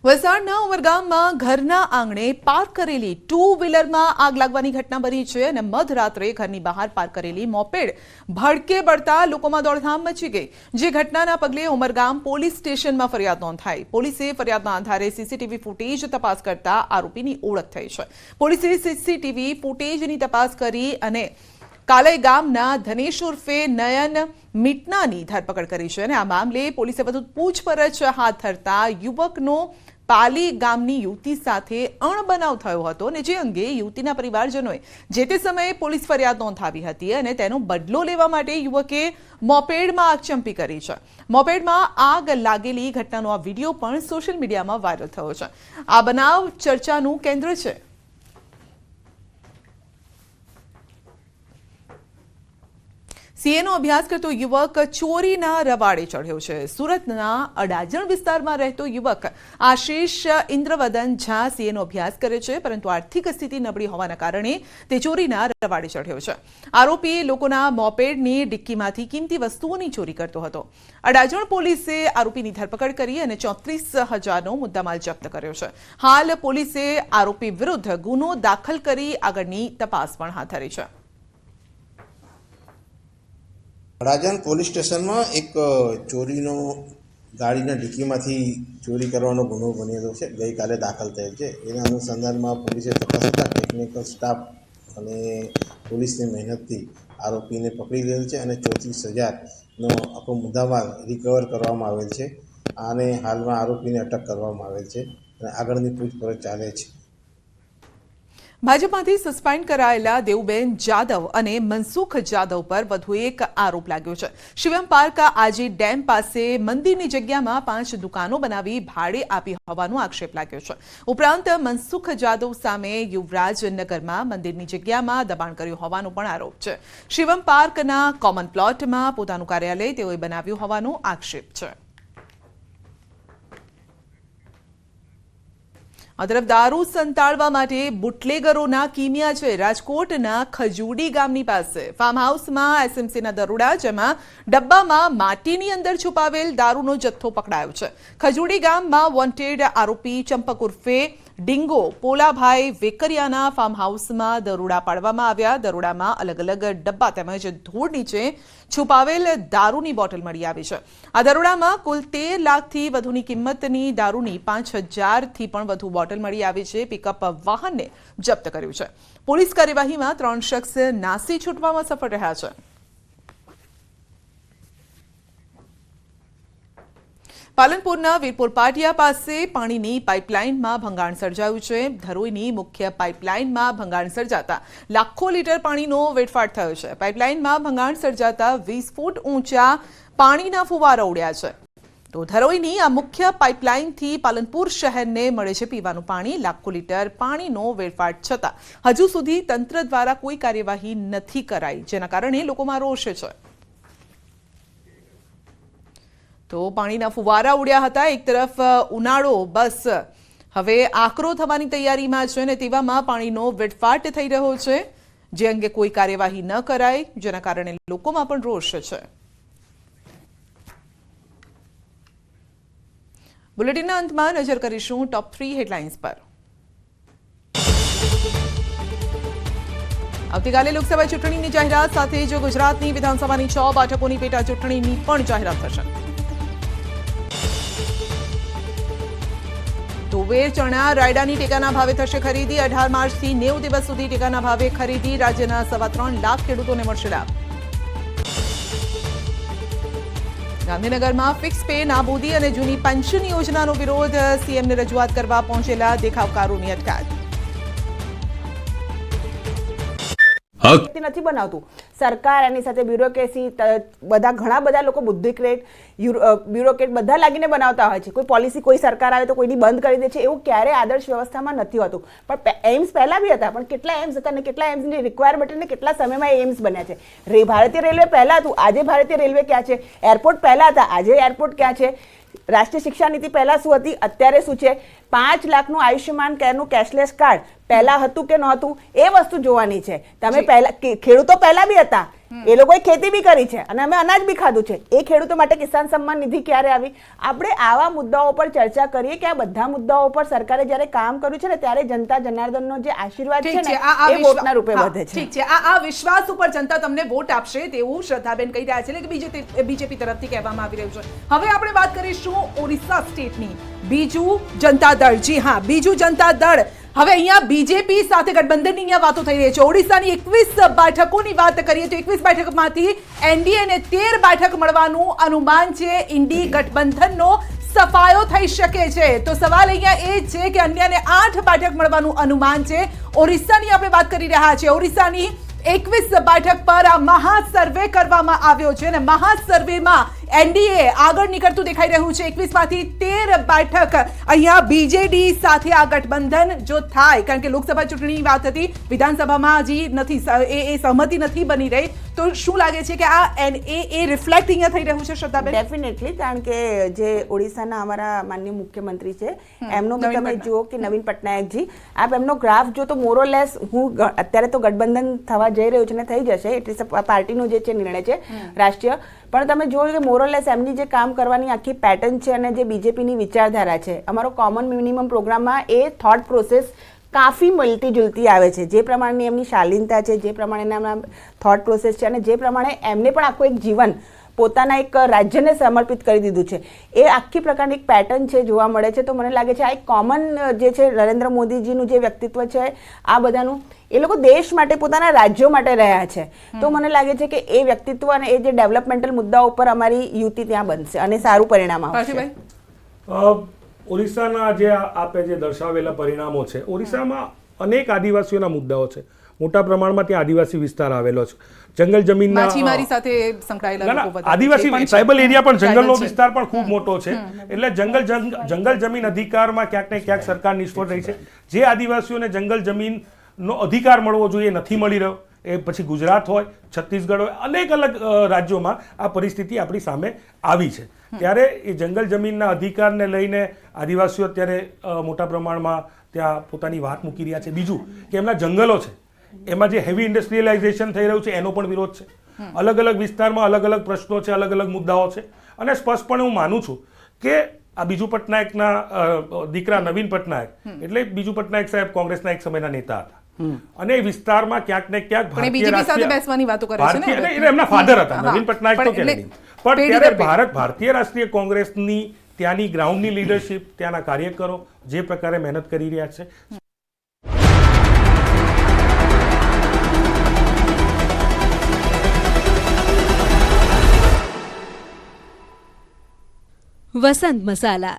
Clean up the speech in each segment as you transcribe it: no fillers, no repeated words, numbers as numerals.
વલસાડના ઉમરગામમાં ઘરના આંગણે પાર્ક કરેલી 2 વ્હીલરમાં આગ લાગવાની ઘટના બની છે અને મધરાત્રે ઘરની બહાર પાર્ક કરેલી મોપેડ ભડકે બળતા લોકોમાં દોડધામ મચી ગઈ, જે ઘટનાના પગલે ઉમરગામ પોલીસ સ્ટેશનમાં ફરિયાદ નોંધાઈ। પોલીસે ફરિયાદના આધારે સીસીટીવી ફૂટેજ તપાસ કરતા આરોપીની ઓળખ થઈ છે। પોલીસે સીસીટીવી ફૂટેજની તપાસ કરી અને કાલઈ ગામના ધનેશ ઉર્ફે નયન મીટનાની ધરપકડ કરી છે અને આ મામલે પોલીસે વધુ પૂછપરછ હાથ ધરતા યુવકનો પાલી ગામની યુવતી સાથે અણબનાવ થયો હતો અને જે અંગે યુવતીના પરિવારજનોએ જે તે સમયે પોલીસ ફરિયાદ નોંધાવી હતી અને તેનો બદલો લેવા માટે યુવકે મોપેડમાં આગચંપી કરી છે। મોપેડમાં આગ લાગેલી ઘટનાનો આ વિડીયો પણ સોશિયલ મીડિયામાં વાયરલ થયો છે। આ બનાવ ચર્ચાનું કેન્દ્ર છે। સીએનો અભ્યાસ કરતો યુવક ચોરીના રવાડે ચઢ્યો છે। સુરતના અડાજણ વિસ્તારમાં રહેતો યુવક આશીષ ઇન્દ્રવદન ઝા સીએનો અભ્યાસ કરે છે, પરંતુ આર્થિક સ્થિતિ નબળી હોવાના કારણે તે ચોરીના રવાડે ચઢ્યો છે। આરોપી લોકોના મોપેડની ડિક્કીમાંથી કિંમતી વસ્તુઓની ચોરી કરતો હતો। અડાજણ પોલીસે આરોપીની ધરપકડ કરી અને 34,000નો મુદ્દામાલ જપ્ત કર્યો છે। હાલ પોલીસે આરોપી વિરુદ્ધ ગુનો દાખલ કરી આગળની તપાસ પણ હાથ ધરી છે। અડાજણ પોલીસ સ્ટેશનમાં એક ચોરીનો ગાડીના ડિક્કીમાંથી ચોરી કરવાનો ગુનો બનેલો છે, ગઈકાલે દાખલ થયેલ છે। એના અનુસંધાનમાં પોલીસે તપાસતા ટેકનિકલ સ્ટાફ અને પોલીસની મહેનતથી આરોપીને પકડી લીધેલ છે અને 34,000નો આખો મુદ્દામાલ રિકવર કરવામાં આવેલ છે અને હાલમાં આરોપીને અટક કરવામાં આવેલ છે અને આગળની પૂછપરછ ચાલે છે। ભાજપમાંથી સસ્પેન્ડ કરાયેલા દેવુબેન જાદવ અને મનસુખ જાદવ પર વધુ એક આરોપ લાગ્યો છે। શિવમ પાર્ક આજે ડેમ પાસે મંદિરની જગ્યામાં 5 દુકાનો બનાવી ભાડે આપી હોવાનો આક્ષેપ લાગ્યો છે। ઉપરાંત મનસુખ જાદવ સામે યુવરાજનગરમાં મંદિરની જગ્યામાં દબાણ કર્યું હોવાનો પણ આરોપ છે। શિવમ પાર્કના કોમન પ્લોટમાં પોતાનું કાર્યાલય તેઓએ બનાવ્યું હોવાનો આક્ષેપ છે। આ તરફ દારૂ સંતાડવા માટે બુટલેગરોના કિમિયા છે। રાજકોટના ખજુડી ગામની પાસે ફાર્મ હાઉસમાં એસએમસીના દરોડા, જેમાં ડબ્બામાં માટીની અંદર છુપાવેલ દારૂનો જથ્થો પકડાયો છે। ખજુડી ગામમાં વોન્ટેડ આરોપી ચંપક ઉર્ફે ડિંગો પોલાભાઈ વેકરિયાના ફાર્મ હાઉસમાં દરોડા પાડવામાં આવ્યા। દરોડામાં અલગ અલગ ડબ્બા તેમજ ધૂળ નીચે છુપાવેલ દારૂની બોટલ મળી આવી છે। આ દરોડામાં કુલ 13 લાખથી વધુની કિંમતની દારૂની 5,000થી પણ વધુ બોટલ મળી આવી છે। પિકઅપ વાહનને જપ્ત કર્યું છે। પોલીસ કાર્યવાહીમાં 3 શખ્સ નાસી છૂટવામાં સફળ રહ્યા છે। પાલનપુરના વીરપુર પાટિયા પાસે પાણીની પાઇપલાઇનમાં ભંગાણ સર્જાયું છે। ધરોઈની મુખ્ય પાઇપલાઇનમાં ભંગાણ સર્જાતા લાખો લીટર પાણીનો વેડફાટ થયો છે। પાઇપલાઇનમાં ભંગાણ સર્જાતા 20 ફૂટ ઊંચા પાણીના ફુવારા ઉડ્યા છે। તો ધરોઈની આ મુખ્ય પાઇપલાઇનથી પાલનપુર શહેરને મળે છે પીવાનું પાણી। લાખો લીટર પાણીનો વેડફાટ છતાં હજુ સુધી તંત્ર દ્વારા કોઈ કાર્યવાહી નથી કરાઈ, જેના કારણે લોકોમાં રોષ છે। તો પાણીના ફુવારા ઉડ્યા હતા। એક તરફ ઉનાળો બસ હવે આકરો થવાની તૈયારીમાં છે અને તેવામાં પાણીનો વેડફાટ થઈ રહ્યો છે, જે અંગે કોઈ કાર્યવાહી ન કરાય, જેના કારણે લોકોમાં પણ રોષ છે। બુલેટિનના અંતમાં નજર કરીશું ટોપ 3 હેડલાઇન્સ પર। આવતીકાલે લોકસભા ચૂંટણીની જાહેરાત સાથે જ ગુજરાતની વિધાનસભાની 6 બેઠકોની પેટા ચૂંટણીની પણ જાહેરાત થશે। તુવેર, ચણા, રાયડાની ટેકાના ભાવે થશે ખરીદી। 18 માર્ચથી 90 દિવસ સુધી ટેકાના ભાવે ખરીદી। રાજ્યના 3.25 લાખ ખેડૂતોને મળશે લાભ। ગાંધીનગરમાં ફિક્સ પે નાબૂદી અને જૂની પેન્શન યોજનાનો વિરોધ। સીએમને રજૂઆત કરવા પહોંચેલા દેખાવકારોની અટકાયત। નથી બનાવતું સરકાર, એની સાથે બ્યુરોક્રેસી, ઘણા બધા લોકો બુદ્ધિક્રેટ બ્યુરોક્રેટ બધા લાગીને બનાવતા હોય છે। કોઈ પોલિસી કોઈ સરકાર આવે તો કોઈની બંધ કરી દે છે, એવું ક્યારેય આદર્શ વ્યવસ્થામાં નથી હોતું। પણ એમ્સ પહેલા બી હતા, પણ કેટલા એમ્સ હતા અને કેટલા એમ્સની રિક્વાયરમેન્ટ અને કેટલા સમયમાં એમ્સ બન્યા છે। ભારતીય રેલવે પહેલા હતું, આજે ભારતીય રેલવે ક્યાં છે? એરપોર્ટ પહેલા હતા, આજે એરપોર્ટ ક્યાં છે? રાષ્ટ્રીય શિક્ષા નીતિ પહેલા શું હતી, અત્યારે શું છે? 5 લાખનું આયુષ્યમાન કેરનું કેશલેસ કાર્ડ પહેલા હતું કે નહોતું એ વસ્તુ જોવાની છે. તમે પહેલા ખેડૂતો પહેલા બી હતા, એ લોકોએ ખેતી બી કરી છે અને અમે અનાજ બી ખાધું છે. એ ખેડૂતો માટે કિસાન સન્માન નિધિ ક્યારે આવી? આપણે આવા મુદ્દાઓ પર ચર્ચા કરીએ કે આ બધા મુદ્દાઓ પર સરકારે જ્યારે કામ કર્યું છે ને ત્યારે જનતા જનાર્દનનો જે આશીર્વાદ છે ને એ વોટના રૂપે વધે છે. ઠીક છે, આ વિશ્વાસ ઉપર જનતા તમને વોટ આપશે તેવું શ્રદ્ધાબેન કહી રહ્યા છે, એટલે કે બીજેપી તરફથી કહેવામાં આવી રહ્યું છે. હવે આપણે વાત કરીશું ઓરિસ્સા સ્ટેટની. બીજુ જનતા દળ, જી હા, બીજુ જનતા દળ. હવે અહીંયા બીજેપી સાથે ગઠબંધનની અહીંયા વાતો થઈ રહી છે. ઓડિશાની 21 બેઠકોની વાત કરીએ તો 21 બેઠકમાંથી એનડીએને 13 બેઠક મળવાનું અનુમાન છે. ઇન્ડી ગઠબંધનનો સફાયો થઈ શકે છે. તો સવાલ અહીંયા એ છે કે અન્યને 8 બેઠક મળવાનું અનુમાન છે. ઓરિસ્સાની આપણે વાત કરી રહ્યા છીએ. ઓરિસ્સાની 21 બેઠક પર આ મહાસર્વે કરવામાં આવ્યો છે અને મહાસર્વેમાં એનડીએ આગળ નીકળતું દેખાઈ રહ્યું છે. 21 માંથી 13 બેઠક અહીંયા બીજેડી સાથે આ ગઠબંધન જો થાય, કારણ કે લોકસભા ચૂંટણીની વાત હતી, વિધાનસભામાં હજી નથી, એ સહમતિ નથી બની રહી, તો શું લાગે છે કે આ એ રિફ્લેક્ટ અહીંયા થઈ રહ્યું છે શ્રદ્ધાબેન? ડેફિનેટલી, કારણ કે જે ઓડિશાના અમારા માનનીય મુખ્યમંત્રી છે એમનો બી તમે જુઓ કે નવીન પટનાયકજી, આપ એમનો ગ્રાફ જો તો મોરોલેસ, હું અત્યારે તો ગઠબંધન થવા જઈ રહ્યું છે ને થઈ જશે, એટલે પાર્ટીનો જે છે નિર્ણય છે રાષ્ટ્રીય, પણ તમે જોયું કે મોરોલેસ એમની જે કામ કરવાની આખી પેટર્ન છે અને જે બીજેપીની વિચારધારા છે, અમારો કોમન મિનિમમ પ્રોગ્રામમાં એ થોટ પ્રોસેસ કાફી મળતી જુલતી આવે છે. જે પ્રમાણેની એમની શાલીનતા છે, જે પ્રમાણેના થોટ પ્રોસેસ છે અને જે પ્રમાણે એમને પણ આખું એક જીવન પોતાના એક રાજ્યને સમર્પિત કરી દીધું છે, એ આખી પ્રકારની એક પેટર્ન છે જોવા મળે છે. તો મને લાગે છે આ એક કોમન જે છે નરેન્દ્ર મોદીજીનું જે વ્યક્તિત્વ છે આ બધાનું, એ લોકો દેશ માટે, પોતાના રાજ્યો માટે રહ્યા છે. તો મને લાગે છે કે એ વ્યક્તિત્વ અને એ જે ડેવલપમેન્ટલ મુદ્દાઓ ઉપર અમારી યુતિ ત્યાં બનશે અને સારું પરિણામ આવશે. ઓરિસ્સાના જે આપે જે દર્શાવેલા પરિણામો છે, ઓરિસ્સામાં અનેક આદિવાસીઓના મુદ્દાઓ છે. મોટા પ્રમાણમાં ત્યાં આદિવાસી વિસ્તાર આવેલો છે. જંગલ જમીનના માછીમારી સાથે સંકળાયેલા લોકો બધા આદિવાસી ટ્રાઇબલ એરિયા પણ જંગલનો વિસ્તાર પણ ખૂબ મોટો છે. એટલે જંગલ જમીન અધિકારમાં ક્યાંક ને ક્યાંક સરકાર નિષ્ફળ રહી છે. જે આદિવાસીઓને જંગલ જમીનનો અધિકાર મળવો જોઈએ નથી મળી રહ્યો. એ પછી ગુજરાત હોય, છત્તીસગઢ હોય, અનેક અલગ રાજ્યોમાં આ પરિસ્થિતિ આપણી સામે આવી છે. ત્યારે એ જંગલ જમીનના અધિકારને લઈને આદિવાસીઓ અત્યારે મોટા પ્રમાણમાં ત્યાં પોતાની વાત મૂકી રહ્યા છે. બીજું કે એમના જંગલો છે, એમાં જે હેવી ઇન્ડસ્ટ્રીયલાઇઝેશન થઈ રહ્યું છે એનો પણ વિરોધ છે. અલગ અલગ વિસ્તારમાં અલગ અલગ પ્રશ્નો છે, અલગ અલગ મુદ્દાઓ છે. અને સ્પષ્ટપણે હું માનું છું કે આ બીજુ પટનાયકના દીકરા નવીન પટનાયક, એટલે બીજુ પટનાયક સાહેબ કોંગ્રેસના એક સમયના નેતા હતા અને એ વિસ્તારમાં ક્યાંક ને ક્યાંક બીજેપી સાથે બેસવાની વાતો કરે છે ને, એમના ફાધર હતા નવીન પટનાયક, તો કે પણ ત્યારે ભારતીય રાષ્ટ્રીય કોંગ્રેસની ત્યાંની ગ્રાઉન્ડની લીડરશિપ, ત્યાંના કાર્યકરો જે પ્રકારે મહેનત કરી રહ્યા છે. વસંત મસાલા.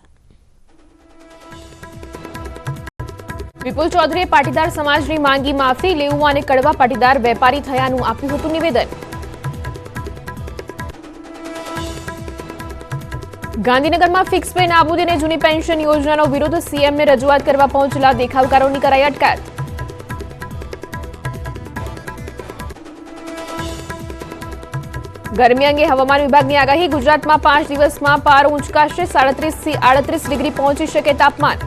વિપુલ ચૌધરીએ પાટીદાર સમાજની માંગી માફી લેવું અને કડવા પાટીદાર વેપારી થયાનું આપ્યું હતું નિવેદન. ગાંધીનગરમાં ફિક્સ પે નાબૂદી અને જૂની પેન્શન યોજનાનો વિરોધ, સીએમને રજૂઆત કરવા પહોંચેલા દેખાવકારોની કરાઈ અટકાયત. ગરમી અંગે હવામાન વિભાગની આગાહી, ગુજરાતમાં 5 દિવસમાં પારો ઉંચકાશે, 37 થી 38 ડિગ્રી પહોંચી શકે તાપમાન.